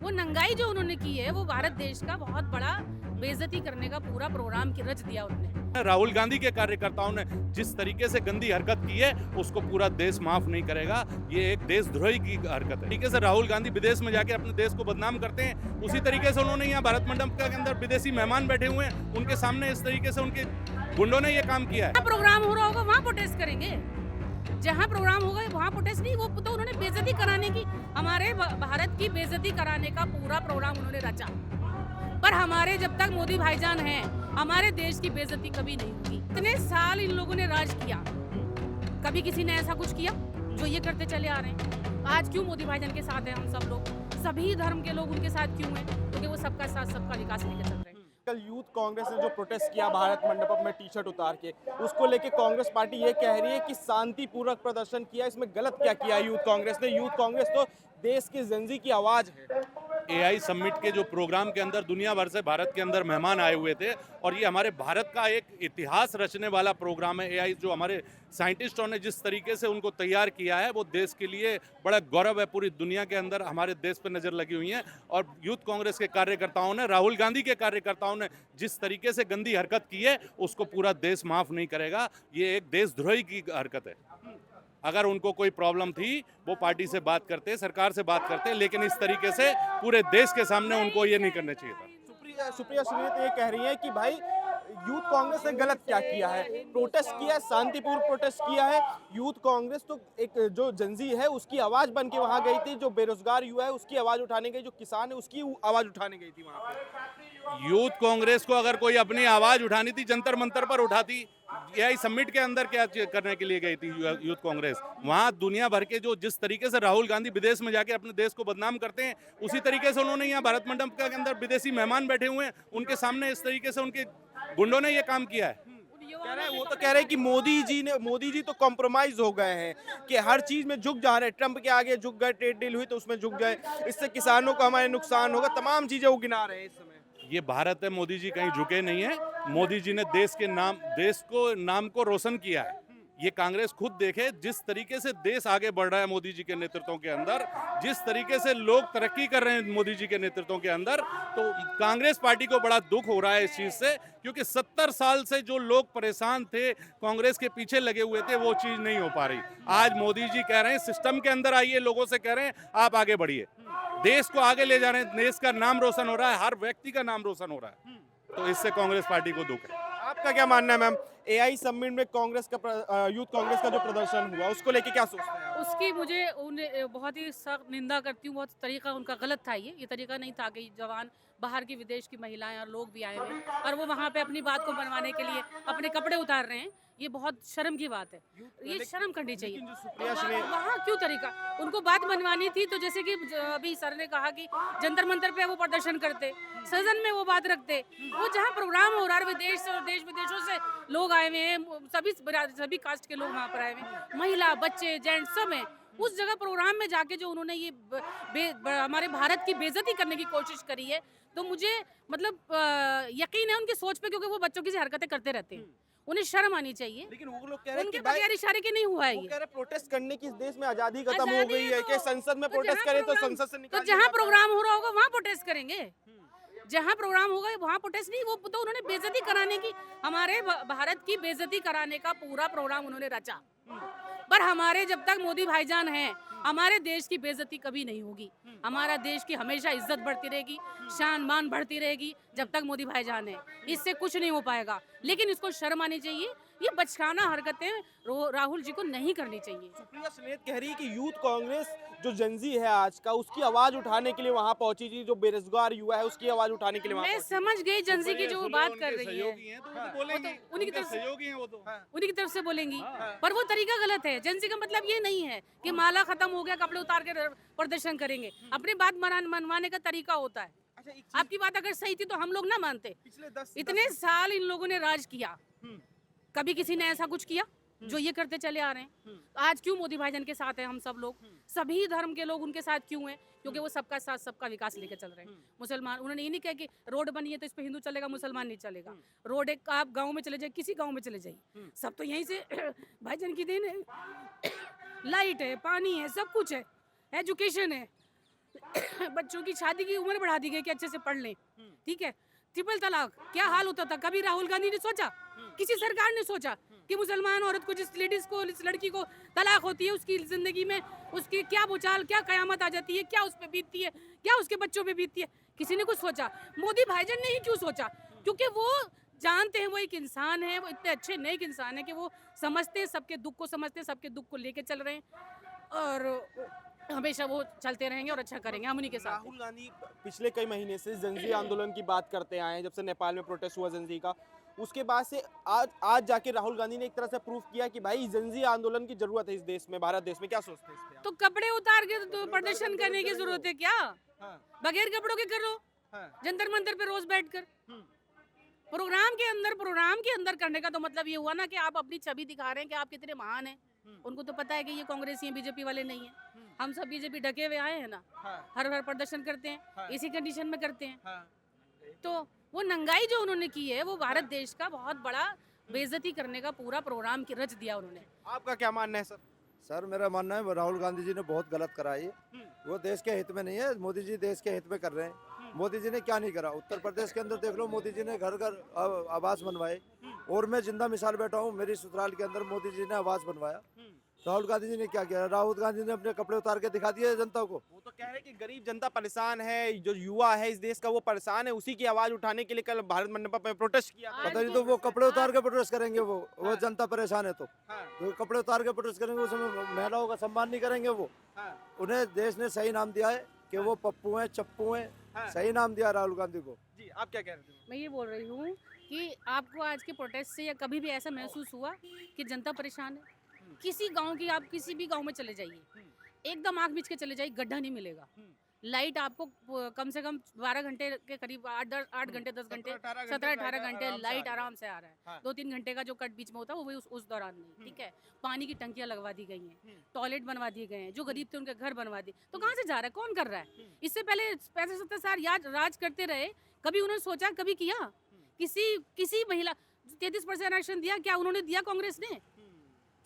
वो नंगाई जो उन्होंने की है वो भारत देश का बहुत बड़ा बेइज्जती करने का पूरा प्रोग्राम की रच दिया उन्होंने। राहुल गांधी के कार्यकर्ताओं ने जिस तरीके से गंदी हरकत की है उसको पूरा देश माफ नहीं करेगा। ये एक देशद्रोही की हरकत है। तरीके से राहुल गांधी विदेश में जाके अपने देश को बदनाम करते हैं, उसी तरीके से उन्होंने यहाँ भारत मंडप के अंदर विदेशी मेहमान बैठे हुए हैं, उनके सामने इस तरीके से उनके गुंडों ने ये काम किया है। प्रोग्राम हो रहा होगा वहाँ प्रोटेस्ट करेंगे, जहाँ प्रोग्राम होगा वहाँ प्रोटेस्ट नहीं। वो तो उन्होंने बेइज्जती कराने की, हमारे भारत की बेइज्जती कराने का पूरा प्रोग्राम उन्होंने रचा। पर हमारे जब तक मोदी भाईजान हैं, हमारे देश की बेइज्जती कभी नहीं होगी। इतने साल इन लोगों ने राज किया, कभी किसी ने ऐसा कुछ किया जो ये करते चले आ रहे हैं। आज क्यों मोदी भाईजान के साथ हैं हम सब लोग, सभी धर्म के लोग उनके साथ क्यों हैं? क्योंकि वो सबका साथ सबका विकास लेकर चल रहे हैं। कल यूथ कांग्रेस ने जो प्रोटेस्ट किया भारत मंडपम में टी शर्ट उतार के, उसको लेके कांग्रेस पार्टी ये कह रही है कि शांतिपूर्वक प्रदर्शन किया। इसमें गलत क्या किया यूथ कांग्रेस ने? यूथ कांग्रेस तो देश की जेंजी की आवाज है। एआई समिट के जो प्रोग्राम के अंदर दुनिया भर से भारत के अंदर मेहमान आए हुए थे और ये हमारे भारत का एक इतिहास रचने वाला प्रोग्राम है। एआई जो हमारे साइंटिस्टों ने जिस तरीके से उनको तैयार किया है वो देश के लिए बड़ा गौरव है। पूरी दुनिया के अंदर हमारे देश पर नज़र लगी हुई है और यूथ कांग्रेस के कार्यकर्ताओं ने, राहुल गांधी के कार्यकर्ताओं ने जिस तरीके से गंदी हरकत की है उसको पूरा देश माफ़ नहीं करेगा। ये एक देशद्रोही की हरकत है। अगर उनको कोई प्रॉब्लम थी वो पार्टी से बात करते, सरकार से बात करते, लेकिन इस तरीके से पूरे देश के सामने उनको ये नहीं करना चाहिए था। सुप्रिया सुले तो ये कह रही है कि भाई यूथ कांग्रेस ने गलत क्या किया है, प्रोटेस्ट किया है, शांतिपूर्ण प्रोटेस्ट किया है। यूथ कांग्रेस तो एक जो जनजी है उसकी आवाज बन के वहां गई थी, जो बेरोजगार युवा है उसकी आवाज उठाने गई, जो किसान है उसकी आवाज उठाने गई थी वहां पे। यूथ कांग्रेस को अगर कोई अपनी आवाज उठानी थी जंतर मंतर पर उठाती। एआई समिट के अंदर क्या करने के लिए गई थी यूथ कांग्रेस? वहां दुनिया भर के जो जिस तरीके से राहुल गांधी विदेश में जाके अपने देश को बदनाम करते हैं, उसी तरीके से उन्होंने यहाँ भारत मंडप के अंदर विदेशी मेहमान बैठे हुए हैं, उनके सामने इस तरीके से उनके गुंडों ने ये काम किया है। वो तो कह रहे हैं कि मोदी जी तो कॉम्प्रोमाइज हो गए हैं कि हर चीज में झुक जा रहे हैं। ट्रंप के आगे झुक गए, ट्रेड डील हुई तो उसमें झुक गए, इससे किसानों को हमारे नुकसान होगा, तमाम चीजें वो गिना रहे हैं इस समय। ये भारत है, मोदी जी कहीं झुके नहीं है। मोदी जी ने देश के नाम को रोशन किया है। ये कांग्रेस खुद देखे जिस तरीके से देश आगे बढ़ रहा है मोदी जी के नेतृत्व के अंदर, जिस तरीके से लोग तरक्की कर रहे हैं मोदी जी के नेतृत्व के अंदर, तो कांग्रेस पार्टी को बड़ा दुख हो रहा है इस चीज से। क्योंकि 70 साल से जो लोग परेशान थे, कांग्रेस के पीछे लगे हुए थे, वो चीज नहीं हो पा रही। आज मोदी जी कह रहे हैं सिस्टम के अंदर आइए, लोगों से कह रहे हैं आप आगे बढ़िए, देश को आगे ले जा रहे हैं, देश का नाम रोशन हो रहा है, हर व्यक्ति का नाम रोशन हो रहा है। तो इससे कांग्रेस पार्टी को दुख है। आपका क्या मानना है मैम? एआई समिट में कांग्रेस का यूथ कांग्रेस का जो प्रदर्शन हुआ उसको लेके क्या सोचते हैं आप? उसकी मुझे उन्हें बहुत ही सख्त निंदा करती हूँ। बहुत तरीका उनका गलत था। ये तरीका नहीं था कि जवान बाहर की विदेश की महिलाएं और लोग भी आए हुए और वो वहाँ पे अपनी बात को मनवाने के लिए अपने कपड़े उतार रहे हैं। ये बहुत शर्म की बात है, ये शर्म करनी चाहिए। वहाँ क्यों तरीका, उनको बात मनवानी थी तो जैसे कि अभी सर ने कहा कि जंतर मंतर पे वो प्रदर्शन करते, सदन में वो बात रखते। वो जहाँ प्रोग्राम हो रहा है विदेश से और देश विदेशों से लोग आए हुए हैं, सभी कास्ट के लोग वहाँ पर आए हुए हैं, महिला, बच्चे, जेंट्स सब हैं। उस जगह प्रोग्राम में जाके जो उन्होंने ये हमारे भारत की बेइज्जती करने की कोशिश करी है, तो मुझे मतलब यकीन है उनकी सोच पे, क्योंकि वो बच्चों की हरकतें करते रहते हैं। उन्हें शर्म आनी चाहिए। लेकिन वो लोग कह रहे हैं उनके कि भाई बगैर इशारे के नहीं हुआ है वो ये। कह रहे हैं प्रोटेस्ट करने की इस देश में आजादी खत्म हो गई है तो- कि संसद में प्रोटेस्ट करें तो संसद से तो निकाल जहाँ प्रोग्राम हो रहा होगा वहाँ प्रोटेस्ट करेंगे, जहाँ प्रोग्राम होगा वहाँ प्रोटेस्ट नहीं। वो तो उन्होंने बेइज्जती कराने की, हमारे भारत की बेइज्जती कराने का पूरा प्रोग्राम उन्होंने रचा। पर हमारे जब तक मोदी भाईजान हैं, हमारे देश की बेइज्जती कभी नहीं होगी। हमारा देश की हमेशा इज्जत बढ़ती रहेगी, शान मान बढ़ती रहेगी जब तक मोदी भाईजान है। इससे कुछ नहीं हो पाएगा। लेकिन इसको शर्म आनी चाहिए। ये बचकाना हरकतें राहुल जी को नहीं करनी चाहिए। सुप्रिया सुले कह रही है कि यूथ कांग्रेस जो जनजी है आज का, उसकी आवाज उठाने के लिए वहां पहुंची थी, जो बेरोजगार युवा है उसकी आवाज उठाने के लिए वहां मैं पहुंची। समझ गई जनजी की जो वो बात कर रही है, उन्हीं उन्हीं की तरफ से बोलेंगी। पर वो तरीका गलत है। जनजी का मतलब ये नहीं है कि माला खत्म हो गया कपड़े उतार के प्रदर्शन करेंगे। अपनी बात मनवाने का तरीका होता है। आपकी बात अगर सही थी तो हम लोग ना मानते। इतने साल इन लोगों ने राज किया, कभी किसी ने ऐसा कुछ किया जो ये करते चले आ रहे हैं। आज क्यों मोदी भाईजान के साथ हैं हम सब लोग, सभी धर्म के लोग उनके साथ क्यों हैं? क्योंकि वो सबका साथ सबका विकास लेकर चल रहे हैं। मुसलमान, उन्होंने ये नहीं कहा कि रोड बनी है तो इस पे हिंदू चलेगा मुसलमान नहीं चलेगा। रोड एक आप गांव में चले जाइए, किसी गांव में चले जाइए, सब तो यहीं से भाईजान की देन है। लाइट है, पानी है, सब कुछ है, एजुकेशन है, बच्चों की शादी की उम्र बढ़ा दी गई कि अच्छे से पढ़ लें, ठीक है। ट्रिपल तलाक क्या हाल होता था, कभी राहुल गांधी ने सोचा, किसी सरकार ने सोचा कि मुसलमान औरत को, जिस लेडीज को, इस लड़की को तलाक होती है, उसकी जिंदगी में उसकी क्या भूचाल, क्या कयामत आ जाती है, क्या उस पे बीतती है, क्या उसके बच्चों पे बीतती है, किसी ने कुछ सोचा? मोदी भाईजान ने ही क्यों सोचा? क्योंकि वो जानते हैं वो एक इंसान है, वो इतने अच्छे नेक इंसान है कि वो समझते हैं, सबके दुख को समझते हैं, सबके दुख को लेके चल रहे हैं और हमेशा वो चलते रहेंगे और अच्छा करेंगे, हम उन्हीं के साथ हैं। राहुल गांधी पिछले कई महीने से जंजी आंदोलन की बात करते आए हैं, जब से नेपाल में प्रोटेस्ट हुआ जंजी का, उसके बाद से आज जाके राहुल गांधी ने एक तरह से प्रूफ किया कि भाई जंजी आंदोलन की जरूरत है इस देश में, भारत देश में। क्या सोचते हैं इस पे आप? तो कपड़े उतार के तो प्रदर्शन करने की जरूरत है क्या? हाँ, बगैर कपड़ों के करो, हाँ, जंतर मंतर पे रोज बैठकर। हम्म, प्रोग्राम के अंदर करने का तो मतलब ये हुआ ना कि आप अपनी छवि दिखा रहे हैं कि आप कितने महान हैं। उनको तो पता है कि ये कांग्रेसी हैं, बीजेपी वाले नहीं हैं। हम सब बीजेपी ढके हुए आए हैं ना, हाँ, हर प्रदर्शन करते हैं, हाँ। इसी कंडीशन में करते हैं। हाँ। तो वो नंगाई जो उन्होंने की है, वो भारत देश का बहुत बड़ा बेइज्जती करने का पूरा प्रोग्राम रच दिया उन्होंने। आपका क्या मानना है सर? सर मेरा मानना है राहुल गांधी जी ने बहुत गलत करा है ये। वो देश के हित में नहीं है, मोदी जी देश के हित में कर रहे हैं। मोदी जी ने क्या नहीं करा? उत्तर प्रदेश के अंदर देख लो, मोदी जी ने घर घर आवास बनवाए। और मैं जिंदा मिसाल बैठा हूँ, मेरी ससुराल के अंदर मोदी जी ने आवास बनवाया। राहुल गांधी जी ने क्या किया? राहुल गांधी ने अपने कपड़े उतार के दिखा दिए जनता को। वो तो कह रहे हैं कि गरीब जनता परेशान है, जो युवा है इस देश का वो परेशान है, उसी की आवाज उठाने के लिए कल भारत मंडप में प्रोटेस्ट किया था। पता नहीं तो वो कपड़े उतार के प्रोटेस्ट करेंगे, वो जनता परेशान है तो हाँ, वो कपड़े उतार के प्रोटेस्ट करेंगे, उसमें महिलाओं का सम्मान नहीं करेंगे वो। हाँ, उन्हें देश ने सही नाम दिया है कि वो पप्पू हैं, चप्पू हैं। हाँ। सही नाम दिया राहुल गांधी को। जी आप क्या कह रहे थे? मैं ये बोल रही हूँ कि आपको आज के प्रोटेस्ट से या कभी भी ऐसा महसूस हुआ कि जनता परेशान है? किसी गांव की, आप किसी भी गांव में चले जाइए, एकदम आंख बीच के चले जाइए, गड्ढा नहीं मिलेगा। लाइट आपको कम से कम 12 घंटे के करीब, 8 घंटे 10 घंटे 17-18 घंटे लाइट आराम से आ रहा है। हाँ। 2-3 घंटे का जो कट बीच में होता है वो भी उस दौरान नहीं, ठीक है। पानी की टंकियां लगवा दी गई हैं, टॉयलेट बनवा दिए गए हैं, जो गरीब थे उनके घर बनवा दिए। तो कहाँ से जा रहा है, कौन कर रहा है? इससे पहले 65-70 साल राज करते रहे, कभी उन्होंने सोचा, कभी किया? किसी महिला 33% आरक्षण दिया, क्या उन्होंने दिया कांग्रेस ने?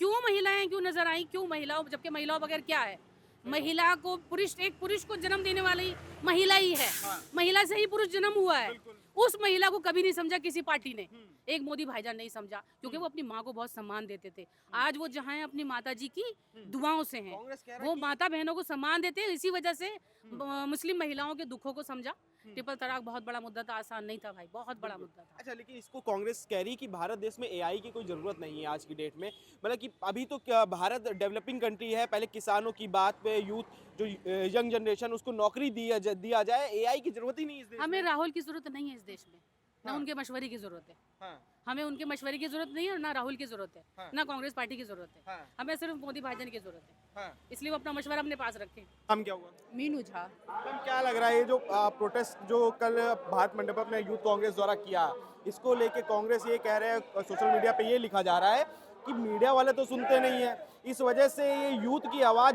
क्यों महिलाएं क्यों नजर आई, क्यों महिलाओं, जबकि महिलाओं बगैर क्या है? महिला को एक पुरुष को जन्म देने वाली महिला ही है। महिला से ही पुरुष जन्म हुआ है। उस महिला को कभी नहीं समझा किसी पार्टी ने, एक मोदी भाईजान नहीं समझा, क्योंकि वो अपनी माँ को बहुत सम्मान देते थे। आज वो जहाँ हैं अपनी माता जी की दुआओं से हैं, कांग्रेस कह रहा है वो कि- माता बहनों को सम्मान देते हैं, इसी वजह से मुस्लिम महिलाओं के दुखों को समझा। ट्रिपल तलाक बहुत बड़ा मुद्दा था, आसान नहीं था भाई, बहुत बड़ा मुद्दा था। अच्छा, लेकिन इसको कांग्रेस कह रही कि भारत देश में एआई की कोई ज़रूरत नहीं है आज की डेट में। मतलब कि अभी तो क्या भारत डेवलपिंग कंट्री है, पहले किसानों की बात पे यूथ जो यंग जनरेशन उसको नौकरी दिया जाए, एआई की ज़रूरत ही नहीं है इस देश हमें में। राहुल की जरूरत नहीं है इस देश में, ना हाँ। उनके मशवरे की जरूरत है। हाँ, हमें उनके मशवरे की जरूरत नहीं है और ना राहुल की जरूरत है, हाँ। ना कांग्रेस पार्टी की जरूरत है। हाँ, हमें सिर्फ मोदी भाईजान की जरूरत है, हाँ। इसलिए वो अपना मशवरा अपने पास रखें। हम क्या हुआ? मीनू झा। मैम क्या लग रहा है ये जो प्रोटेस्ट जो कल भारत मंडपम में यूथ कांग्रेस द्वारा किया, इसको लेके कांग्रेस ये कह रहे हैं, सोशल मीडिया पे ये लिखा जा रहा है कि मीडिया वाले तो सुनते नहीं है, इस वजह से ये यूथ की आवाज़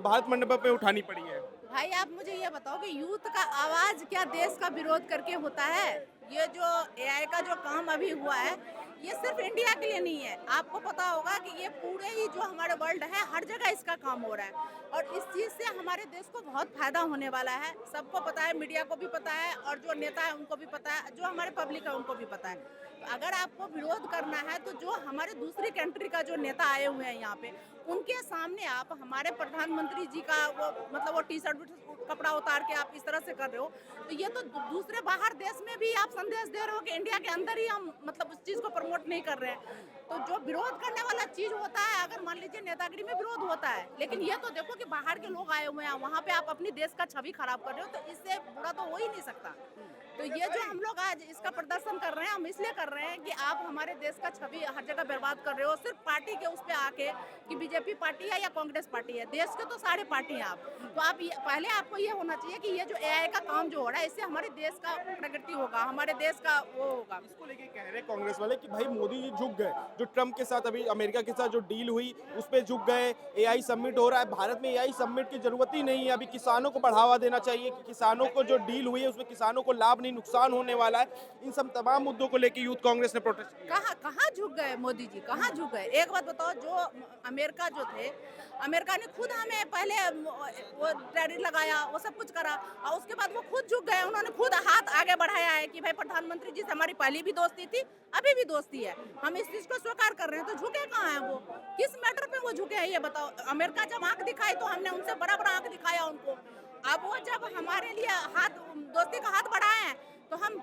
भारत मंडपम पे उठानी पड़ी है। भाई आप मुझे ये बताओ कि यूथ का आवाज क्या देश का विरोध करके होता है? ये जो एआई का जो काम अभी हुआ है, ये सिर्फ इंडिया के लिए नहीं है। आपको पता होगा कि ये पूरे ही जो हमारे वर्ल्ड है, हर जगह इसका काम हो रहा है और इस चीज़ से हमारे देश को बहुत फायदा होने वाला है। सबको पता है, मीडिया को भी पता है और जो नेता है उनको भी पता है, जो हमारे पब्लिक है उनको भी पता है। तो अगर आपको विरोध करना है तो जो हमारे दूसरी कंट्री का जो नेता आए हुए हैं यहाँ पे, उनके सामने आप हमारे प्रधानमंत्री जी का वो टी शर्ट कपड़ा उतार के आप इस तरह से कर रहे हो, तो ये तो दूसरे बाहर देश में भी आप संदेश दे रहे हो कि इंडिया के अंदर ही हम मतलब उस चीज़ को प्रमोट नहीं कर रहे हैं। तो जो विरोध करने वाला चीज़ होता है, अगर मान लीजिए नेतागिरी में विरोध होता है, लेकिन ये तो देखो कि बाहर के लोग आए हुए हैं, वहाँ पे आप अपनी देश का छवि खराब कर रहे हो, तो इससे बुरा तो हो ही नहीं सकता। तो ये जो हम लोग आज इसका प्रदर्शन कर रहे हैं, हम इसलिए कर रहे हैं कि आप हमारे देश का छवि हर जगह बर्बाद कर रहे हो, सिर्फ पार्टी के उस पे आके कि बीजेपी पार्टी है या कांग्रेस पार्टी है। देश के तो सारे पार्टी हैं आप, तो आप पहले आपको ये होना चाहिए कि ये जो एआई का काम जो हो रहा है, इससे हमारे देश का प्रगति होगा, हमारे देश का वो होगा। इसको लेके कह रहे कांग्रेस वाले कि भाई मोदी जी झुक गए, जो ट्रम्प के साथ अभी अमेरिका के साथ जो डील हुई उस पे झुक गए, एआई सबमिट हो रहा है, भारत में एआई समिट की जरूरत ही नहीं है, अभी किसानों को बढ़ावा देना चाहिए कि किसानों को जो डील हुई है उसमें किसानों को लाभ नहीं नुकसान होने वाला है। इन सब तमाम मुद्दों को लेकर यूथ कांग्रेस ने प्रोटेस्ट किया। कहाँ कहाँ झुक गए मोदी जी, कहाँ झुक गए? एक बात बताओ, जो अमेरिका जो थे, अमेरिका ने खुद हमें पहले वो टैरिफ लगाया, वो सब कुछ करा, और उसके बाद वो खुद झुक गए। उन्होंने खुद हाथ आगे बढ़ाया है कि भाई प्रधानमंत्री जी से हमारी पहले भी दोस्ती थी, अभी भी दोस्ती है, हम इस चीज को स्वीकार कर रहे हैं। तो झुके कहाँ हैं वो? किस मैटर पे वो झुके हैं ये बताओ? अमेरिका जब आंख दिखाई तो हमने उनसे बराबर आंख दिखाया उनको। अब वो जब हमारे लिए दोस्ती का हाथ बढ़ाए हैं तो हम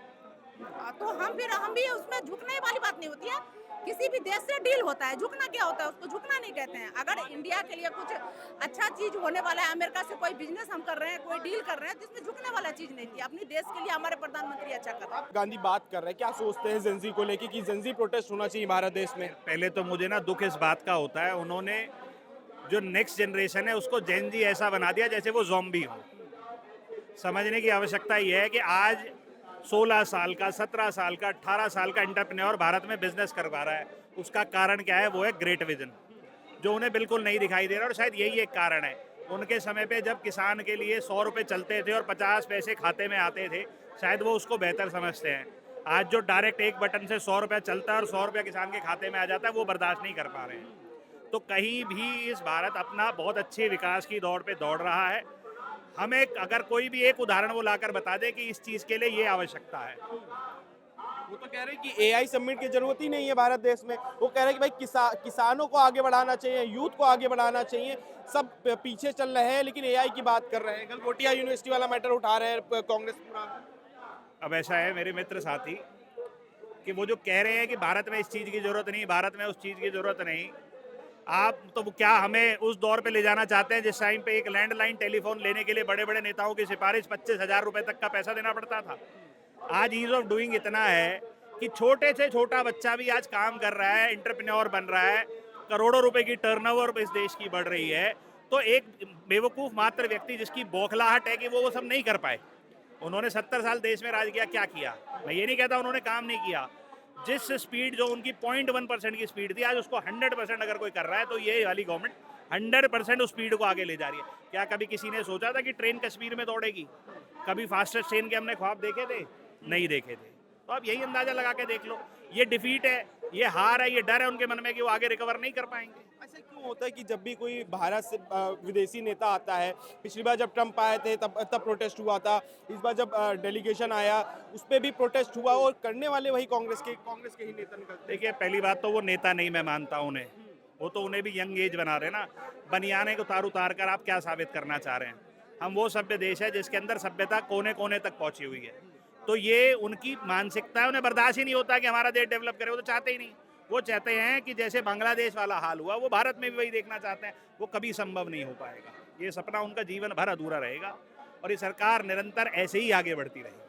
भी उसमें झुकने वाली बात नहीं होती है। किसी भी देश से डील होता है, झुकना क्या होता है? उसको झुकना नहीं कहते हैं। अगर इंडिया के लिए कुछ अच्छा चीज होने वाला है, अमेरिका से कोई बिजनेस हम कर रहे हैं, कोई डील कर रहे हैं, जिसमें झुकने वाला चीज नहीं थी। अपने देश के लिए हमारे प्रधानमंत्री अच्छा कर रहे हैं। गांधी बात कर रहे हैं, क्या सोचते हैं जेंजी को लेके कि जेंजी प्रोटेस्ट होना चाहिए भारत देश में? पहले तो मुझे ना दुख इस बात का होता है, उन्होंने जो नेक्स्ट जनरेशन है उसको जेन जी ऐसा बना दिया जैसे वो ज़ॉम्बी हो। समझने की आवश्यकता यह है कि आज 16 साल का, 17 साल का, 18 साल का एंटरप्रेन्योर भारत में बिजनेस कर पा रहा है। उसका कारण क्या है? वो है ग्रेट विजन, जो उन्हें बिल्कुल नहीं दिखाई दे रहा। और शायद यही एक कारण है। उनके समय पे जब किसान के लिए 100 रुपये चलते थे और 50 पैसे खाते में आते थे, शायद वो उसको बेहतर समझते हैं। आज जो डायरेक्ट एक बटन से 100 रुपया चलता है और 100 रुपया किसान के खाते में आ जाता है, वो बर्दाश्त नहीं कर पा रहे हैं। तो कहीं भी इस भारत अपना बहुत अच्छे विकास की दौड़ पे दौड़ रहा है। हमें अगर कोई भी एक उदाहरण वो लाकर बता दे कि इस चीज़ के लिए ये आवश्यकता है। वो तो कह रहे हैं कि एआई समिट की जरूरत ही नहीं है भारत देश में। वो कह रहे हैं कि भाई किसानों को आगे बढ़ाना चाहिए, यूथ को आगे बढ़ाना चाहिए, सब पीछे चल रहे हैं लेकिन एआई की बात कर रहे हैं। गलगोटिया यूनिवर्सिटी वाला मैटर उठा रहे हैं कांग्रेस पूरा। अब ऐसा है मेरे मित्र साथी कि वो जो कह रहे हैं कि भारत में इस चीज़ की ज़रूरत नहीं, भारत में उस चीज़ की ज़रूरत नहीं, आप तो क्या हमें उस दौर पे ले जाना चाहते हैं जिस टाइम पे एक लैंडलाइन टेलीफोन लेने के लिए बड़े बड़े नेताओं की सिफारिश 25,000 रुपये तक का पैसा देना पड़ता था? आज ईज ऑफ डूइंग इतना है कि छोटे से छोटा बच्चा भी आज काम कर रहा है, एंटरप्रेन्योर बन रहा है, करोड़ों रुपए की टर्नओवर इस देश की बढ़ रही है। तो एक बेवकूफ़ मात्र व्यक्ति जिसकी बौखलाहट है कि वो सब नहीं कर पाए। उन्होंने 70 साल देश में राज किया, क्या किया? मैं ये नहीं कहता उन्होंने काम नहीं किया। जिस स्पीड जो उनकी 0.1% की स्पीड थी, आज उसको 100% अगर कोई कर रहा है तो ये वाली गवर्नमेंट 100% उस स्पीड को आगे ले जा रही है। क्या कभी किसी ने सोचा था कि ट्रेन कश्मीर में दौड़ेगी? कभी फास्टेस्ट ट्रेन के हमने ख्वाब देखे थे? नहीं देखे थे। तो अब यही अंदाजा लगा के देख लो, ये डिफीट है, ये हार है, ये डर है उनके मन में कि वो आगे रिकवर नहीं कर पाएंगे। ऐसा क्यों होता है कि जब भी कोई भारत से विदेशी नेता आता है, पिछली बार जब ट्रम्प आए थे तब प्रोटेस्ट हुआ था, इस बार जब डेलीगेशन आया उस पर भी प्रोटेस्ट हुआ, और करने वाले वही कांग्रेस के ही नेता निकलते हैं। देखिए, पहली बात तो वो नेता नहीं मैं मानता उन्हें, वो तो उन्हें भी यंग एज बना रहे ना। बनियाने को उतार कर आप क्या साबित करना चाह रहे हैं? हम वो सभ्य देश है जिसके अंदर सभ्यता कोने कोने तक पहुंची हुई है। तो ये उनकी मानसिकता है, उन्हें बर्दाश्त ही नहीं होता कि हमारा देश डेवलप करे। वो तो चाहते ही नहीं। वो चाहते हैं कि जैसे बांग्लादेश वाला हाल हुआ, वो भारत में भी वही देखना चाहते हैं। वो कभी संभव नहीं हो पाएगा। ये सपना उनका जीवन भर अधूरा रहेगा और ये सरकार निरंतर ऐसे ही आगे बढ़ती रहेगी।